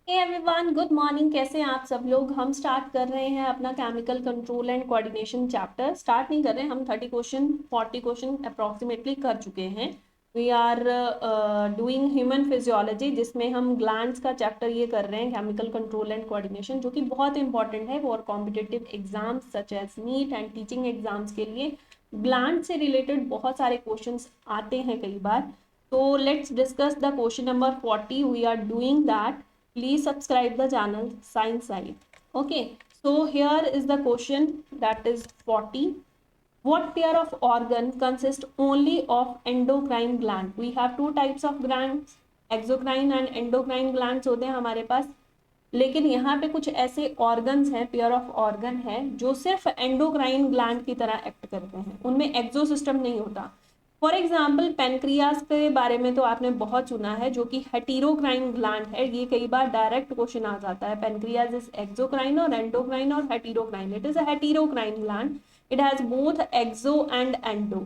Hey everyone, good morning. कैसे हैं आप सब लोग। हम स्टार्ट कर रहे हैं अपना chemical control and coordination chapter. Start नहीं कर रहे हैं, हम 30 क्वेश्चन 40 क्वेश्चन अप्रॉक्सीमेटली कर चुके हैं। We are doing human physiology, जिसमें हम ग्लैंड्स का चैप्टर ये कर रहे हैं, केमिकल कंट्रोल एंड कोऑर्डिनेशन, जो कि बहुत इंपॉर्टेंट है for competitive exams such as NEET and teaching exams के लिए। ग्लैंड से रिलेटेड बहुत सारे क्वेश्चन आते हैं कई बार। तो let's discuss the question number 40। We are doing that. Please subscribe the channel Science Side. Okay, so here is the question, that is 40. What pair of organ consist only of endocrine gland? We have two types of glands, exocrine and endocrine glands होते हैं हमारे पास। लेकिन यहाँ पे कुछ ऐसे organs हैं, pair of organ है, जो सिर्फ एंडोक्राइन ग्लैंड की तरह एक्ट करते हैं, उनमें एक्सो सिस्टम नहीं होता। फॉर एग्जाम्पल पेनक्रियाज के बारे में तो आपने बहुत सुना है, जो कि हेटेरोक्राइन ग्लैंड है। ये कई बार डायरेक्ट क्वेश्चन आ जाता है, पेनक्रियाज इज एक्सोक्राइन और एंडोक्राइन और heterocrine. It is a heterocrine gland, it has both exo and endo.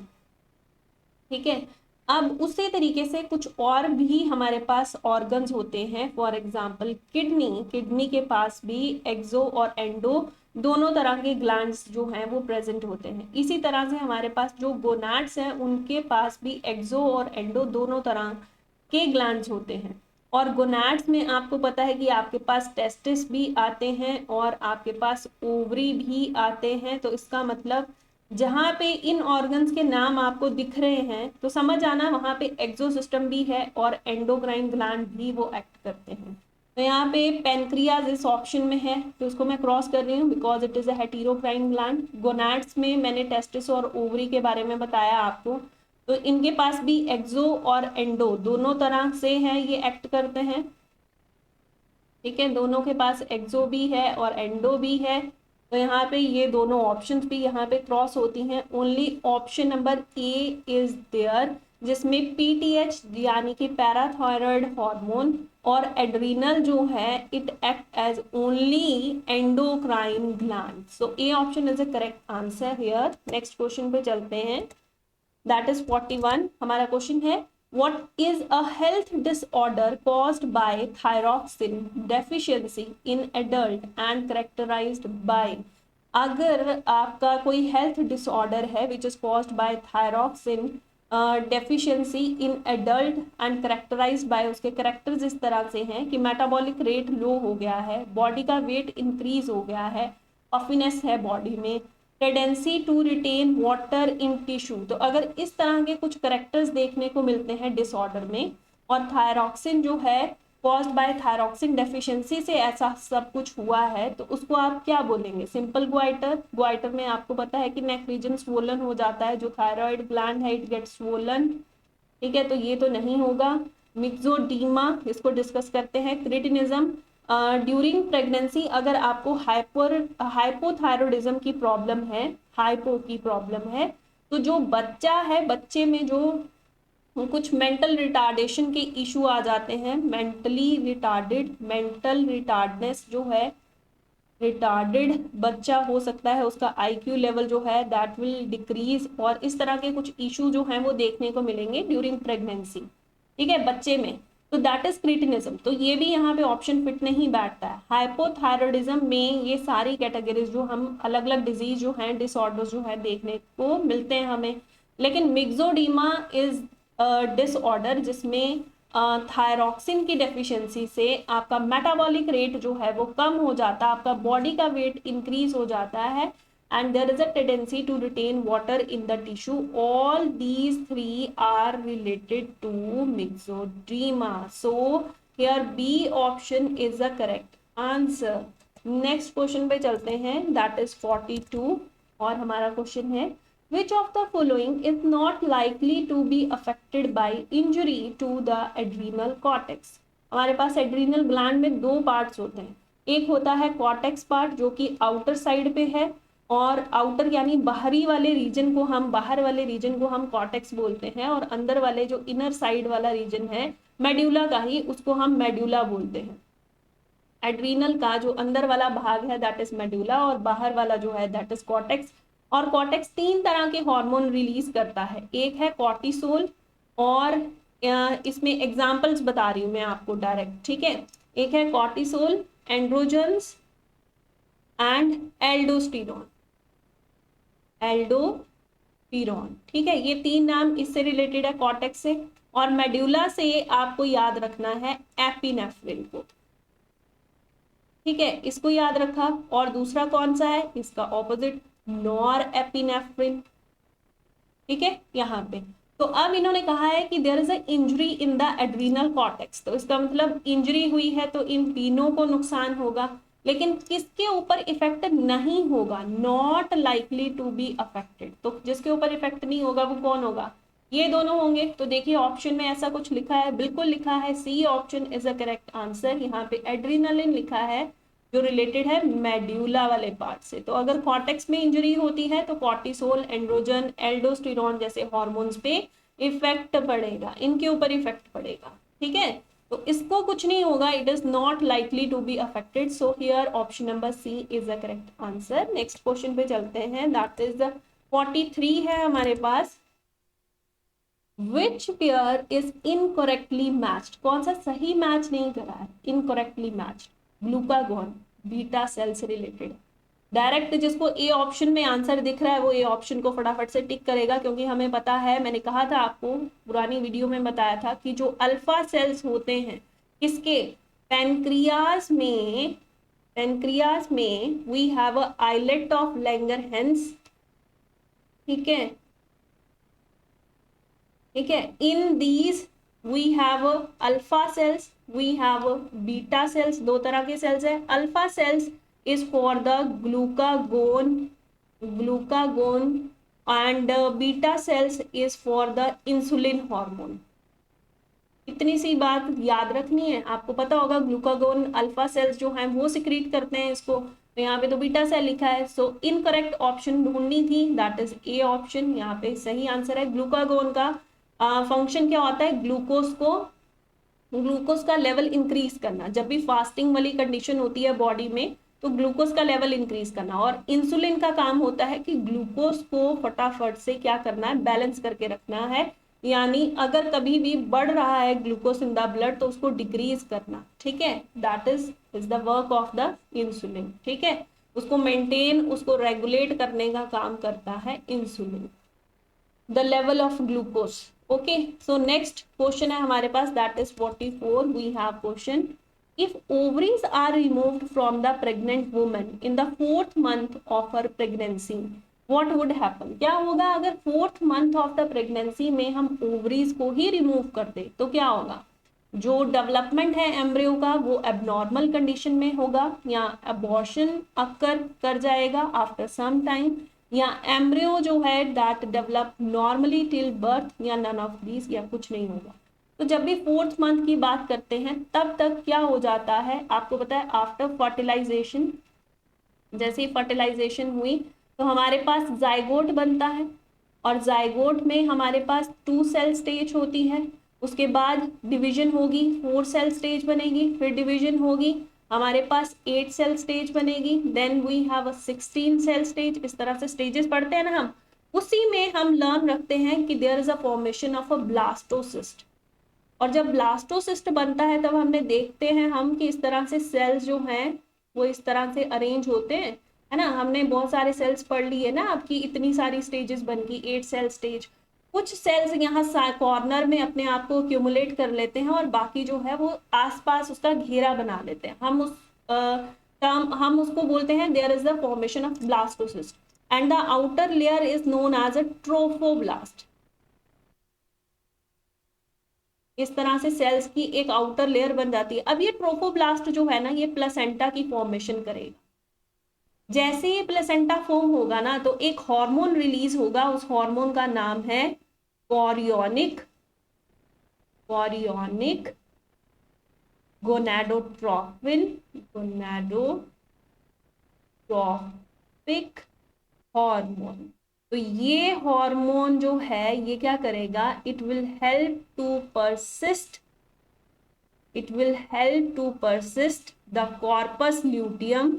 ठीक है। अब उसी तरीके से कुछ और भी हमारे पास ऑर्गन्स होते हैं। फॉर एग्जाम्पल किडनी, किडनी के पास भी एक्सो और एंडो दोनों तरह के ग्लैंड्स जो हैं वो प्रेजेंट होते हैं। इसी तरह से हमारे पास जो गोनाड्स हैं, उनके पास भी एक्सो और एंडो दोनों तरह के ग्लैंड्स होते हैं। और गोनाड्स में आपको पता है कि आपके पास टेस्टिस भी आते हैं और आपके पास ओवरी भी आते हैं। तो इसका मतलब जहां पे इन ऑर्गन्स के नाम आपको दिख रहे हैं, तो समझ आना वहां पे एक्सो सिस्टम भी है और एंडोक्राइन ग्लैंड भी वो एक्ट करते हैं। तो यहाँ पे पेनक्रियाज इस ऑप्शन में है, तो इसको मैं क्रॉस कर रही हूँ because it is a heterocrine gland. Gonads में मैंने टेस्टिस और ओवरी के बारे में बताया आपको, तो इनके पास भी एक्सो और एंडो दोनों तरह से है, ये एक्ट करते हैं। ठीक है, दोनों के पास एक्सो भी है और एंडो भी है। तो यहाँ पे ये दोनों ऑप्शंस भी यहाँ पे क्रॉस होती हैं। Only option number A is there, जिसमें पीटीएच यानी कि पैराथायरॉयड हार्मोन और एड्रीनल जो है it act as only endocrine gland. So A option is a correct answer here. Next question पे चलते हैं, दैट इज 41। हमारा क्वेश्चन है, what is a health disorder caused by thyroxine deficiency in adult and characterized by? अगर आपका कोई health disorder है which is caused by thyroxine deficiency in adult and characterized by, उसके करेक्टर्स इस तरह से हैं कि मेटाबॉलिक रेट लो हो गया है, बॉडी का वेट इंक्रीज हो गया है, पफिनेस है बॉडी में, tendency to retain water in tissue. तो अगर इस तरह के कुछ करेक्टर्स देखने को मिलते हैं डिसऑर्डर में, और थायरॉक्सिन जो है कॉज्ड बाय थायरॉक्सिन डेफिशिएंसी से ऐसा सब कुछ हुआ है, तो उसको आप क्या बोलेंगे? Simple goitre. ग्वाइटर में आपको पता है कि नेक रीजन स्वोलन हो जाता है, जो थायराइड ग्लैंड है इट गेट्स स्वोलन। ठीक है, तो ये तो नहीं होगा। मिक्सोडीमा, इसको डिस्कस करते हैं। क्रिटिनिज्म, ड्यूरिंग प्रेगनेंसी अगर आपको हाइपोथायरॉयडिज्म की प्रॉब्लम है, हाइपो की प्रॉब्लम है, तो जो बच्चा है, बच्चे में जो कुछ मेंटल रिटार्डेशन के इशू आ जाते हैं, मेंटली रिटार्डेड, मेंटल रिटार्डनेस जो है, रिटार्डेड बच्चा हो सकता है, उसका आईक्यू लेवल जो है दैट विल डिक्रीज, और इस तरह के कुछ इशू जो हैं वो देखने को मिलेंगे ड्यूरिंग प्रेगनेंसी। ठीक है, बच्चे में। तो दैट इज क्रिटिनिज्म। तो ये भी यहाँ पे ऑप्शन फिट नहीं बैठता है। हाइपोथायरॉयडिज्म में ये सारी कैटेगरीज जो हम अलग अलग डिजीज जो हैं, डिसऑर्डर जो है देखने को मिलते हैं हमें। लेकिन मिक्सोडीमा इज डिसऑर्डर जिसमें थायरॉक्सिन की डेफिशिएंसी से आपका मेटाबॉलिक रेट जो है वो कम हो जाता है, आपका बॉडी का वेट इंक्रीज हो जाता है, and there is a tendency to retain water in the tissue. All these three are related to myxedema. So here B option is the correct answer. Next question पे चलते हैं, that is 42। और हमारा question है, which of the following is not likely to be affected by injury to the adrenal cortex? हमारे पास adrenal gland में दो parts होते हैं। एक होता है कॉर्टेक्स पार्ट, जो कि आउटर साइड पे है, और आउटर यानी बाहरी वाले रीजन को हम, बाहर वाले रीजन को हम कॉर्टेक्स बोलते हैं, और अंदर वाले जो इनर साइड वाला रीजन है मेड्यूला का ही, उसको हम मेड्यूला बोलते हैं। एड्रीनल का जो अंदर वाला भाग है दैट इज मेड्यूला, और बाहर वाला जो है दैट इज कॉर्टेक्स। और कॉर्टेक्स तीन तरह के हार्मोन रिलीज करता है, एक है कॉर्टिसोल, और इसमें एग्जांपल्स बता रही हूँ मैं आपको डायरेक्ट। ठीक है, एक है cortisol, androgens and aldosterone. Aldosterone, ठीक है, ये तीन नाम इससे रिलेटेड है, कॉर्टेक्स से। और मेड्यूला से आपको याद रखना है एपिनेफ्रिन को, ठीक है, इसको याद रखा। और दूसरा कौन सा है, इसका ऑपोजिट, नॉर एपिनेफ्रिन, ठीक है, यहाँ पे। तो अब इन्होंने कहा है कि there is a injury in the adrenal cortex, तो इसका मतलब इंजरी हुई है तो इन तीनों को नुकसान होगा, लेकिन किसके ऊपर इफेक्ट नहीं होगा, not likely to be affected. तो जिसके ऊपर इफेक्ट नहीं होगा वो कौन होगा, ये दोनों होंगे। तो देखिए ऑप्शन में ऐसा कुछ लिखा है, बिल्कुल लिखा है, C option is a correct answer. यहाँ पे एड्रीनलिन लिखा है जो रिलेटेड है मेड्यूला वाले पार्ट से। तो अगर कॉर्टेक्स में इंजरी होती है तो कॉर्टिसोल, एंड्रोजन, एल्डोस्टेरॉन जैसे हॉर्मोन्स पे इफेक्ट पड़ेगा, इनके ऊपर इफेक्ट पड़ेगा, ठीक है। तो इसको कुछ नहीं होगा, it is not likely to be affected. So here option number C is the correct answer. Next question पे चलते हैं, दैट इज द 43 है हमारे पास। Which pair is incorrectly matched, कौन सा सही मैच नहीं करा है, incorrectly matched, glucagon, beta cell से रिलेटेड। डायरेक्ट जिसको ए ऑप्शन में आंसर दिख रहा है वो ए ऑप्शन को फटाफट से टिक करेगा, क्योंकि हमें पता है, मैंने कहा था आपको पुरानी वीडियो में बताया था कि जो अल्फा सेल्स होते हैं किसके, पैनक्रियास में, पैनक्रियास में we have a islet of Langerhans, ठीक है, ठीक है, in these we have alpha cells, we have beta cells, दो तरह के सेल्स है। Alpha cells is for the glucagon, glucagon and beta cells is for the insulin hormone. इतनी सी बात याद रखनी है, आपको पता होगा ग्लूकागोन अल्फा सेल्स जो हैं वो सिक्रीट करते हैं इसको, तो यहाँ पे तो बीटा सेल लिखा है। सो इनकरेक्ट ऑप्शन ढूंढनी थी, दैट इज ए ऑप्शन, यहाँ पे सही आंसर है। ग्लूकागोन का फंक्शन क्या होता है, ग्लूकोज को, ग्लूकोज का लेवल इंक्रीज करना, जब भी फास्टिंग वाली कंडीशन होती है बॉडी में तो ग्लूकोज का लेवल इंक्रीज करना। और इंसुलिन का काम होता है कि ग्लूकोज को फटाफट से क्या करना है, बैलेंस करके रखना है, यानी अगर कभी भी बढ़ रहा है ग्लूकोज इन द ब्लड तो उसको डिक्रीज करना, ठीक है, that is the work of the insulin, ठीक है, उसको मेंटेन, उसको रेगुलेट करने का काम करता है insulin, the level of glucose. Okay, so next question है हमारे पास, that is 44। We have question, if ovaries are removed from the pregnant woman in the 4th month of her pregnancy, what would happen, क्या होगा अगर 4th month of the pregnancy में हम ovaries को ही remove कर दे तो क्या होगा, जो डेवलपमेंट है एम्ब्रियो का वो एबनॉर्मल कंडीशन में होगा, या अबॉर्शन अकर कर जाएगा आफ्टर सम टाइम, या एम्ब्रियो जो है that develop normally till birth, या नन ऑफ दीज, या कुछ नहीं होगा। तो जब भी 4th मंथ की बात करते हैं तब तक क्या हो जाता है, आपको पता है आफ्टर फर्टिलाइजेशन, जैसे ही फर्टिलाइजेशन हुई तो हमारे पास जाइगोट बनता है, और जाइगोट में हमारे पास 2 सेल स्टेज होती है, उसके बाद डिवीजन होगी, 4 सेल स्टेज बनेगी, फिर डिवीजन होगी, हमारे पास 8 सेल स्टेज बनेगी, then we have a 16 cell stage. इस तरह से स्टेजेस पढ़ते हैं ना हम, उसी में हम लर्न रखते हैं कि there is a formation of a blastocyst. और जब ब्लास्टोसिस्ट बनता है तब हमने देखते हैं हम कि इस तरह से सेल्स जो हैं वो इस तरह से अरेंज होते हैं, है ना, हमने बहुत सारे सेल्स पढ़ लिए ना, आपकी इतनी सारी स्टेजेस बन गई, 8 सेल स्टेज। कुछ सेल्स यहाँ कॉर्नर में अपने आप को एक्यूमुलेट कर लेते हैं और बाकी जो है वो आसपास उसका घेरा बना लेते हैं, हम उस टर्म हम उसको बोलते हैं there is the formation of blastocyst, and the outer layer is known as a trophoblast. इस तरह से सेल्स की एक आउटर लेयर बन जाती है। अब ये ट्रोफोब्लास्ट जो है ना ये प्लेसेंटा की फॉर्मेशन करेगा, जैसे ये प्लेसेंटा फॉर्म होगा ना तो एक हार्मोन रिलीज होगा, उस हार्मोन का नाम है chorionic, chorionic gonadotropin, gonadotropic hormone. तो ये हार्मोन जो है ये क्या करेगा, it will help to persist, it will help to persist the corpus luteum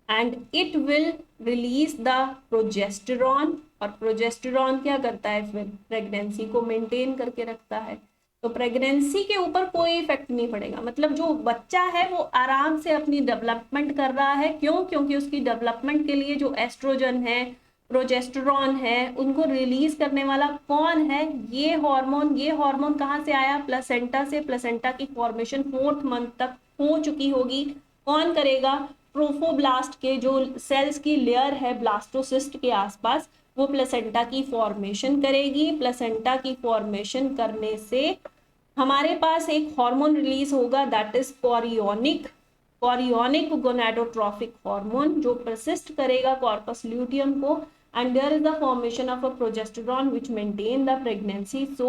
and it will release the progesterone और प्रोजेस्टेरॉन क्या करता है फिर प्रेगनेंसी को मेंटेन करके रखता है। तो प्रेगनेंसी के ऊपर कोई इफेक्ट नहीं पड़ेगा, मतलब जो बच्चा है वो आराम से अपनी डेवलपमेंट कर रहा है। क्यों? क्योंकि उसकी डेवलपमेंट के लिए जो एस्ट्रोजन है, प्रोजेस्टेरॉन है, उनको रिलीज करने वाला कौन है? ये हार्मोन। ये हार्मोन कहाँ से आया? प्लेसेंटा से। प्लेसेंटा की फॉर्मेशन 4th मंथ तक हो चुकी होगी। कौन करेगा? ट्रोफोब्लास्ट के जो सेल्स की लेयर है ब्लास्टोसिस्ट के आसपास, वो प्लेसेंटा की फॉर्मेशन करेगी। प्लेसेंटा की फॉर्मेशन करने से हमारे पास एक हार्मोन रिलीज होगा, that is chorionic gonadotrophic hormone, जो परसिस्ट करेगा कॉर्पस ल्यूटियम को, and there is the formation of a progesterone which maintain the pregnancy. So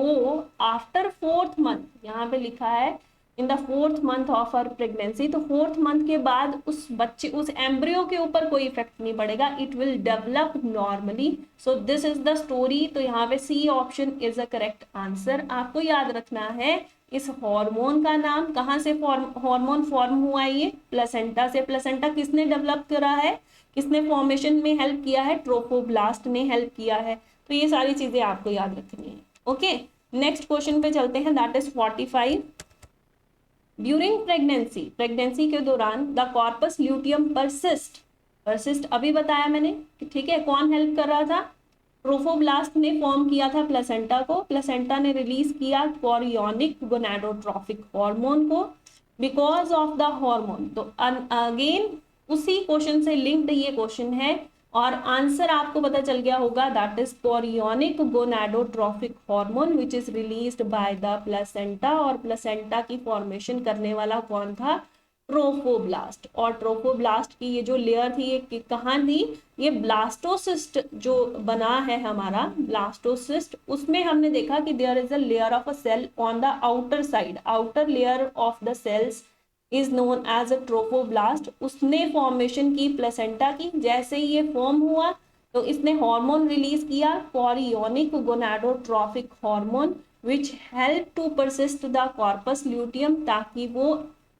after 4th month, यहाँ पे लिखा है in the 4th month of our pregnancy, तो 4th month के बाद उस बच्चे, उस एम्ब्रियो के ऊपर कोई इफेक्ट नहीं पड़ेगा, it will develop normally. So this is the story. तो यहाँ पे C option is a correct answer. आपको याद रखना है इस हार्मोन का नाम, कहाँ से हार्मोन फॉर्म हुआ, ये प्लेसेंटा से। प्लेसेंटा किसने डेवलप करा है, किसने फॉर्मेशन में हेल्प किया है? ट्रोफोब्लास्ट ने हेल्प किया है। तो ये सारी चीजें आपको याद रखनी है। ओके, नेक्स्ट क्वेश्चन पे चलते हैं, that is 45। During pregnancy, pregnancy के दौरान द कॉर्पस ल्यूटियम परसिस्ट अभी बताया मैंने, ठीक है। कौन हेल्प कर रहा था? ट्रोफोब्लास्ट ने फॉर्म किया था प्लेसेंटा को। प्लेसेंटा ने रिलीज किया कॉरियोनिक गोनाडोट्रोफिक हार्मोन को बिकॉज ऑफ द हार्मोन। तो अगेन उसी क्वेश्चन से लिंक्ड ये क्वेश्चन है और आंसर आपको पता चल गया होगा, that is chorionic gonadotrophic hormone which is released by the placenta. और प्लेसेंटा की फॉर्मेशन करने वाला कौन था? ट्रोफोब्लास्ट। और ट्रोफोब्लास्ट की ये जो लेयर थी ये कहाँ थी? ये ब्लास्टोसिस्ट जो बना है हमारा ब्लास्टोसिस्ट, उसमें हमने देखा कि there is a layer of a cell on the outer side, outer layer of the cells is known as a trophoblast. उसने फॉर्मेशन की प्लेसेंटा की। जैसे ही ये फॉर्म हुआ तो इसने हार्मोन रिलीज किया, chorionic gonadotrophic hormone, which help to persist the corpus luteum, ताकि वो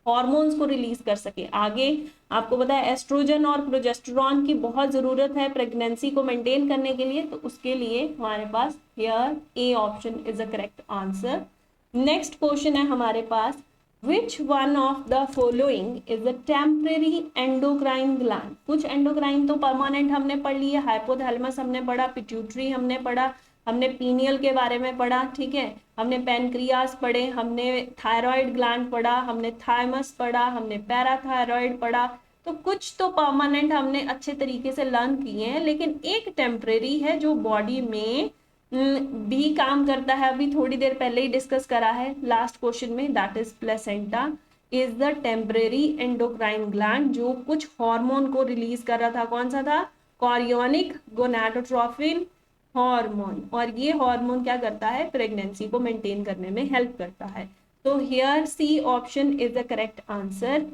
हॉर्मोन्स को रिलीज कर सके। आगे आपको पता है एस्ट्रोजन और प्रोजेस्टेरॉन की बहुत जरूरत है प्रेगनेंसी को मेंटेन करने के लिए, तो उसके लिए हमारे पास here A option is a correct answer. Next question है हमारे पास, Which one of the following is a temporary endocrine gland? कुछ एंडोक्राइन तो परमानेंट हमने पढ़ ली है, हाइपोथैलेमस हमने पढ़ा, पिट्यूटरी हमने पढ़ा, हमने पीनियल के बारे में पढ़ा, ठीक है, हमने पेनक्रियास पढ़े, हमने थायराइड ग्लैंड पढ़ा, हमने थाइमस पढ़ा, हमने पैराथायराइड पढ़ा। तो कुछ तो परमानेंट हमने अच्छे तरीके से लर्न किए हैं, लेकिन एक टेम्परेरी है जो बॉडी में भी काम करता है। अभी थोड़ी देर पहले ही डिस्कस करा है लास्ट क्वेश्चन में, that is placenta is the temporary endocrine gland, जो कुछ हार्मोन को रिलीज कर रहा था। कौन सा था? Chorionic gonadotrophin hormone. और ये हार्मोन क्या करता है? प्रेगनेंसी को मेंटेन करने में हेल्प करता है। तो here C option is the correct answer.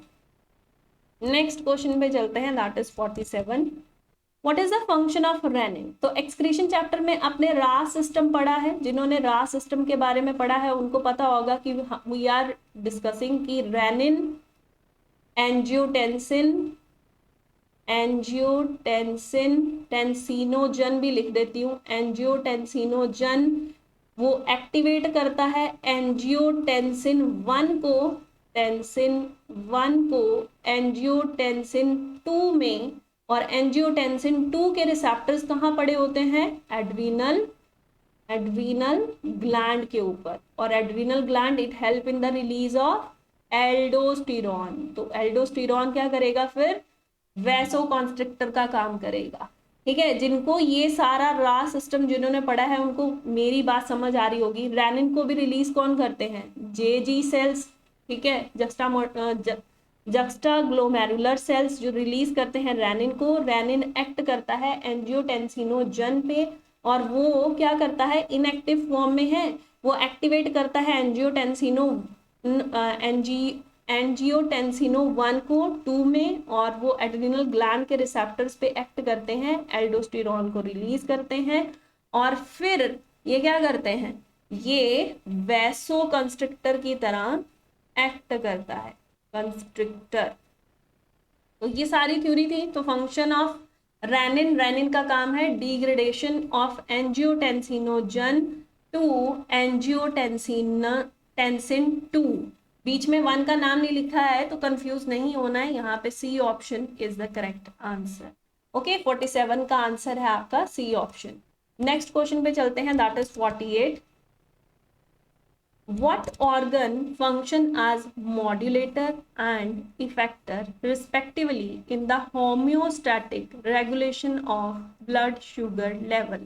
Next question पे चलते हैं, that is 47। What is the function of renin? तो एक्सक्रीशन चैप्टर में अपने रास सिस्टम पढ़ा है, जिन्होंने रास सिस्टम के बारे में पढ़ा है उनको पता होगा कि वी आर डिस्कसिंग कि रेनिन, एंजियोटेंसिन, टेंसिनोजन भी लिख देती हूँ, एंजियोटेंसिनोजन वो एक्टिवेट करता है एंजियोटेंसिन 1 को, टेंसिन 1 को एंजियोटेंसिन 2 में। और एंजियोटेंसिन 2 के रिसेप्टर्स कहाँ पड़े होते हैं? एड्रीनल ग्लैंड के ऊपर। और adrenal gland it help in the release of aldosterone. तो एल्डोस्टेरॉन क्या करेगा फिर? वैसोकॉन्स्ट्रिक्टर का काम करेगा, ठीक है। जिनको ये सारा रा सिस्टम जिन्होंने पढ़ा है उनको मेरी बात समझ आ रही होगी। रेनिन को भी रिलीज कौन करते हैं? जेजी सेल्स, ठीक है, जक्स्टाग्लोमेरुलर सेल्स जो रिलीज करते हैं रेनिन को। रेनिन एक्ट करता है एंजियोटेंसिनोजन पे, और वो क्या करता है? इनएक्टिव फॉर्म में है, वो एक्टिवेट करता है एंजियोटेंसिनो 1 को 2 में, और वो एड्रिनल ग्लैंड के रिसेप्टर्स पे एक्ट करते हैं, एल्डोस्टेरॉन को रिलीज करते हैं। और फिर ये क्या करते हैं? ये वैसोकंस्ट्रिक्टर की तरह एक्ट करता है, कंस्ट्रिक्टर। तो ये सारी थ्योरी थी। तो फंक्शन ऑफ रेनिन का काम है डिग्रेडेशन ऑफ एंजियोटेंसिनोजन टू टेंसिन 2। बीच में 1 का नाम नहीं लिखा है तो कंफ्यूज नहीं होना है, यहाँ पे C option is the correct answer. Okay, 47 का आंसर है आपका सी ऑप्शन। नेक्स्ट क्वेश्चन पे चलते हैं, that is 48। What organ function as modulator and effector respectively in the homeostatic regulation of blood sugar level?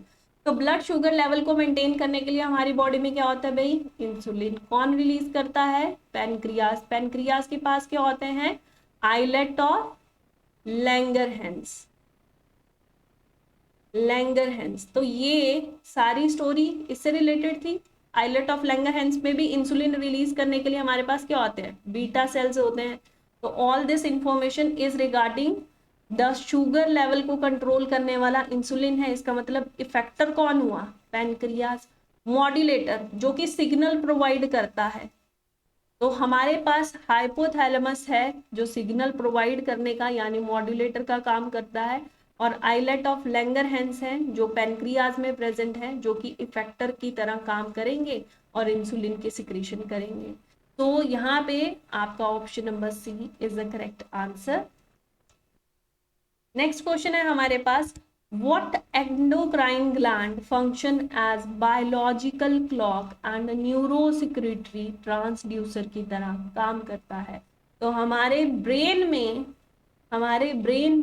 तो ब्लड शुगर लेवल को maintain करने के लिए हमारी बॉडी में क्या होता है भाई? इंसुलिन। कौन रिलीज करता है? पैनक्रियाज। पैनक्रियाज के पास क्या होते हैं? Islet of Langerhans. तो ये सारी स्टोरी इससे रिलेटेड थी। आइलेट ऑफ लैंगरहैंस में भी इंसुलिन रिलीज करने के लिए हमारे पास क्या होते हैं? बीटा सेल्स होते हैं। तो all this information is regarding the sugar level को कंट्रोल करने वाला इंसुलिन है। इसका मतलब इफेक्टर कौन हुआ? पैनक्रियाज। मॉड्यूलेटर जो कि सिग्नल प्रोवाइड करता है, तो हमारे पास हाइपोथैलेमस है जो सिग्नल प्रोवाइड करने का यानी मॉड्यूलेटर का काम करता है, और आइलेट ऑफ लैंगरहैंस है जो पैनक्रियाज में प्रेजेंट है, जो कि इफेक्टर की तरह काम करेंगे और इंसुलिन के सिक्रीशन करेंगे। तो यहाँ पे आपका option number C is the correct answer. Next question है हमारे पास, what endocrine gland function as biological clock and neurosecretory transducer की तरह काम करता है? तो हमारे ब्रेन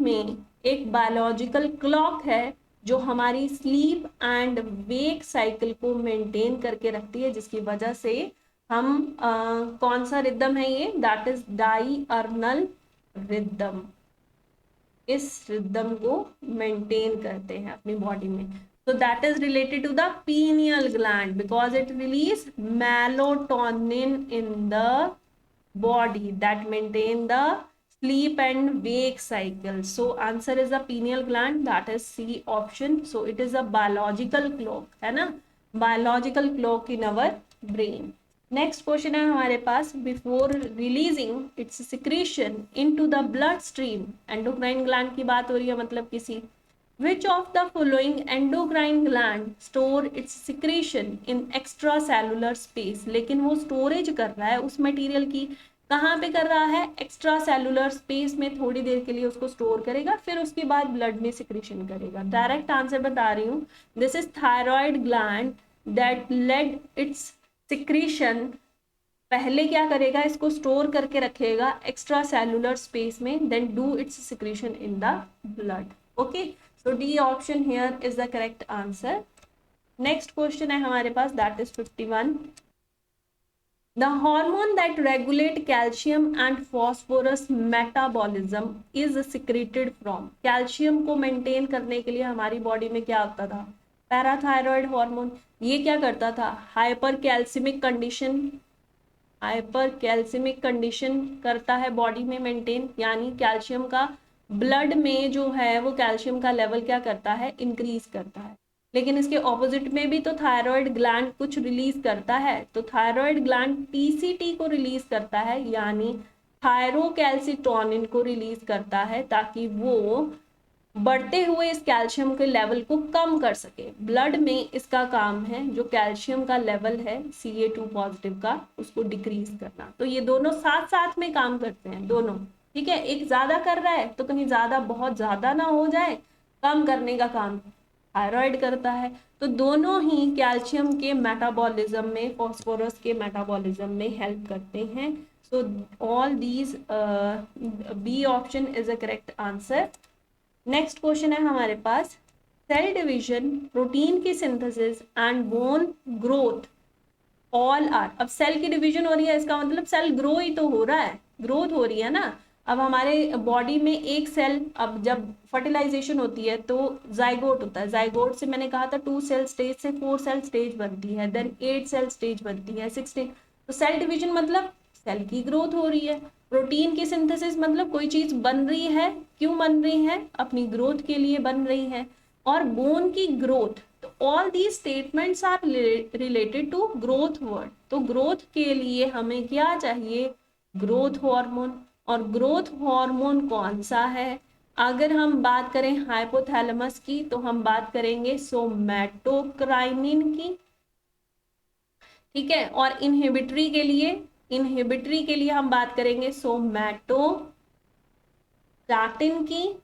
में एक बायोलॉजिकल क्लॉक है जो हमारी स्लीप एंड वेक साइकिल को मेंटेन करके रखती है, जिसकी वजह से हम कौन सा रिदम है ये? That is diurnal rhythm. इस रिदम को मेंटेन करते हैं अपनी बॉडी में। तो that is related to the pineal gland because it release melatonin in the body that maintain the sleep and wake cycle. So answer is the pineal gland, that is C option. So it is a biological clock, है ना? Biological clock in our brain. Next question है हमारे पास, before releasing its secretion into the blood stream, endocrine gland की बात हो रही है, मतलब किसी, which of the following endocrine gland store its secretion in extra cellular space? लेकिन वो स्टोरेज कर रहा है उस मटेरियल की, कहाँ पे कर रहा है? एक्स्ट्रा सेलुलर स्पेस में थोड़ी देर के लिए उसको स्टोर करेगा, फिर उसके बाद ब्लड में सिक्रीशन करेगा। डायरेक्ट आंसर बता रही हूँ, this is thyroid gland that led its secretion. पहले क्या करेगा? इसको स्टोर करके रखेगा एक्स्ट्रा सेलुलर स्पेस में, then do its secretion in the blood. Okay, so D option here is the correct answer. Next question है हमारे पास, that is 51। The hormone that regulate calcium and phosphorus metabolism is secreted from। Calcium को maintain करने के लिए हमारी body में क्या होता था? Parathyroid hormone. ये क्या करता था? हाइपर कैल्सिमिक कंडीशन करता है बॉडी में मेंटेन, यानी कैल्शियम का ब्लड में जो है वो कैल्शियम का लेवल क्या करता है? इंक्रीज करता है। लेकिन इसके ऑपोजिट में भी तो थायराइड ग्लैंड कुछ रिलीज करता है, तो थायराइड ग्लैंड टीसीटी को रिलीज करता है, यानी थायरोकैल्सिटोनिन को रिलीज करता है, ताकि वो बढ़ते हुए इस कैल्शियम के लेवल को कम कर सके। ब्लड में इसका काम है जो कैल्शियम का लेवल है Ca2 पॉजिटिव का, उसको डिक्रीज करना। तो ये दोनों साथ साथ में काम करते हैं दोनों, ठीक है? एक ज्यादा कर रहा है तो कहीं ज्यादा बहुत ज्यादा ना हो जाए, कम करने का काम थायराइड करता है। तो दोनों ही कैल्शियम के मेटाबॉलिज्म में, फॉस्फोरस के मेटाबॉलिज्म में हेल्प करते हैं। So all these, B option is a correct answer. Next question है हमारे पास, सेल डिवीजन, प्रोटीन की synthesis and bone growth all are. अब सेल की डिवीजन हो रही है, इसका मतलब सेल ग्रो ही तो हो रहा है, ग्रोथ हो रही है ना। अब हमारे बॉडी में एक सेल, अब जब फर्टिलाइजेशन होती है तो जाइगोट होता है, जाइगोट से मैंने कहा था 2 सेल स्टेज से 4 सेल स्टेज बनती है, देन 8 सेल स्टेज बनती है, 16। तो सेल डिवीजन मतलब सेल की ग्रोथ हो रही है। प्रोटीन की सिंथेसिस मतलब कोई चीज बन रही है, क्यों बन रही है? अपनी ग्रोथ के लिए बन रही है। और बोन की ग्रोथ, तो all these statements are related to growth word. तो ग्रोथ के लिए हमें क्या चाहिए? Growth hormone. और ग्रोथ हार्मोन कौन सा है? अगर हम बात करें हाइपोथैलेमस की तो हम बात करेंगे सोमैटोकाइनिन की, ठीक है। और इनहिबिटरी के लिए हम बात करेंगे सोमैटोस्टैटिन की।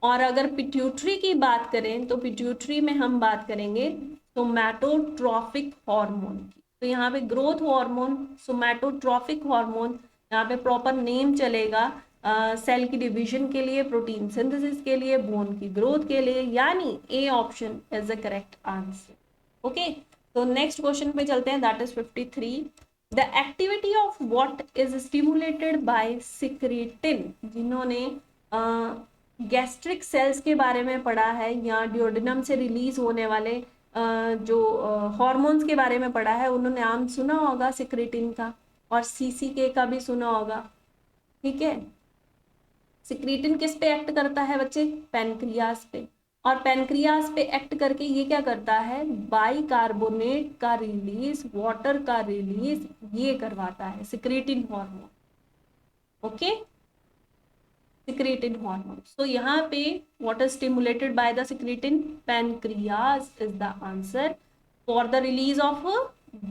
और अगर पिट्यूटरी की बात करें तो पिट्यूटरी में हम बात करेंगे सोमैटोट्रॉफिक हार्मोन की। तो यहाँ पे ग्रोथ हार्मोन, सोमैटोट्रॉफिक हार्मोन, यहाँ पे प्रॉपर नेम चलेगा सेल की डिवीजन के लिए, प्रोटीन सिंथेसिस के लिए, बोन की ग्रोथ के लिए, यानी ए option is the correct answer. Okay, तो नेक्स्ट क्वेश्चन पे चलते हैं, that is 53। The activity of what is stimulated by secretin. जिन्होंने गैस्ट्रिक सेल्स के बारे में पढ़ा है या डिओडिनम से रिलीज होने वाले जो हॉर्मोन्स के बारे में पढ़ा है, उन्होंने नाम सुना होगा सिक्रीटिन का, और सीसीके का भी सुना होगा, ठीक है। सिक्रीटिन किस पे एक्ट करता है बच्चे? पैनक्रियास पे। और पैनक्रियास पे एक्ट करके ये क्या करता है? बाइकार्बोनेट का रिलीज, वाटर का रिलीज ये करवाता है secretin hormone. Okay, secretin hormone. So यहाँ पे what is stimulated by the secretin? Pancreas is the answer for the release of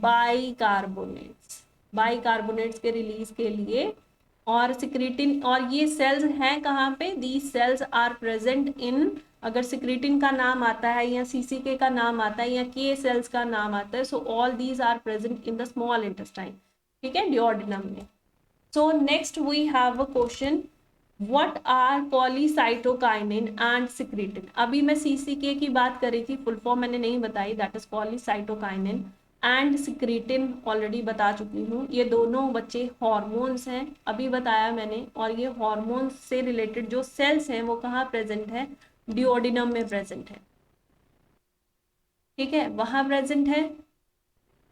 bicarbonates. Bicarbonates के रिलीज के लिए। और सिक्रीटिन, और ये सेल्स हैं कहाँ पे? These cells are present in, अगर सिक्रीटिन का नाम आता है या सीसीके का नाम आता है या के सेल्स का नाम आता है, so all these are present in the small intestine, ठीक है, डिओडिनम में। So next we have a question, What are polycytokinin and secretin? अभी मैं CCK की बात कर रही थी, फुल फॉर्म मैंने नहीं बताई, that is polycytokinin and secretin already बता चुकी हूँ। ये दोनों बच्चे हॉर्मोन्स हैं, अभी बताया मैंने। और ये हॉर्मोन्स से रिलेटेड जो सेल्स हैं वो कहाँ प्रेजेंट है? डिओडिनम में प्रेजेंट है, ठीक है, वहां प्रेजेंट है।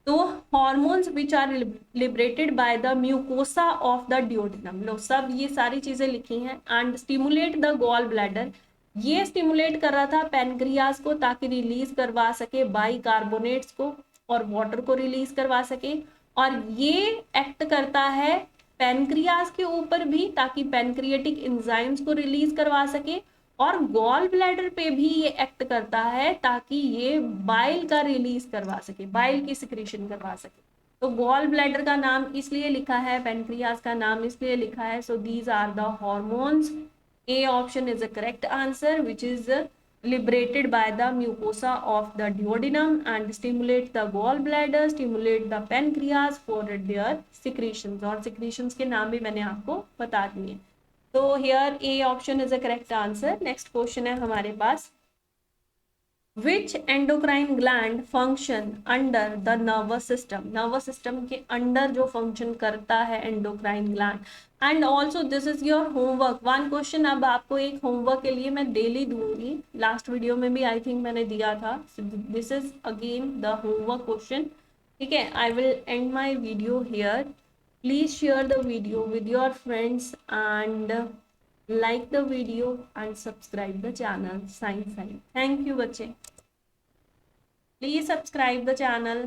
तो hormones which are liberated by the mucosa of the duodenum, लो सब ये सारी चीजें लिखी हैं। And stimulate the gall bladder, ये स्टिमुलेट कर रहा था पैनक्रियास को ताकि रिलीज करवा सके बाइकार्बोनेट्स को और वाटर को रिलीज करवा सके। और ये एक्ट करता है पैनक्रियास के ऊपर भी ताकि पैनक्रिएटिक एंजाइम्स को रिलीज करवा सके, और गॉल ब्लैडर पे भी ये एक्ट करता है ताकि ये बाइल का रिलीज करवा सके, बाइल की सिक्रीशन करवा सके। तो गॉल ब्लैडर का नाम इसलिए लिखा है, पैनक्रियास का नाम इसलिए लिखा है। So these are the hormones. A option is the correct answer, which is liberated by the mucosa of the duodenum and stimulate the gallbladder, stimulate the pancreas for their secretions। और secretions के नाम भी मैंने आपको बता दिए। तो here A option is a correct answer। next question है हमारे पास, which endocrine gland function under the nervous system? nervous system के अंडर जो function करता है endocrine gland। and also this is your homework, one question अब आपको एक homework के लिए मैं daily दूंगी, last video में भी I think मैंने दिया था। so this is again the homework question, ठीक है। I will end my video here। please share the video with your friends and like the video and subscribe the channel Science Side। thank you बच्चे, please subscribe the channel।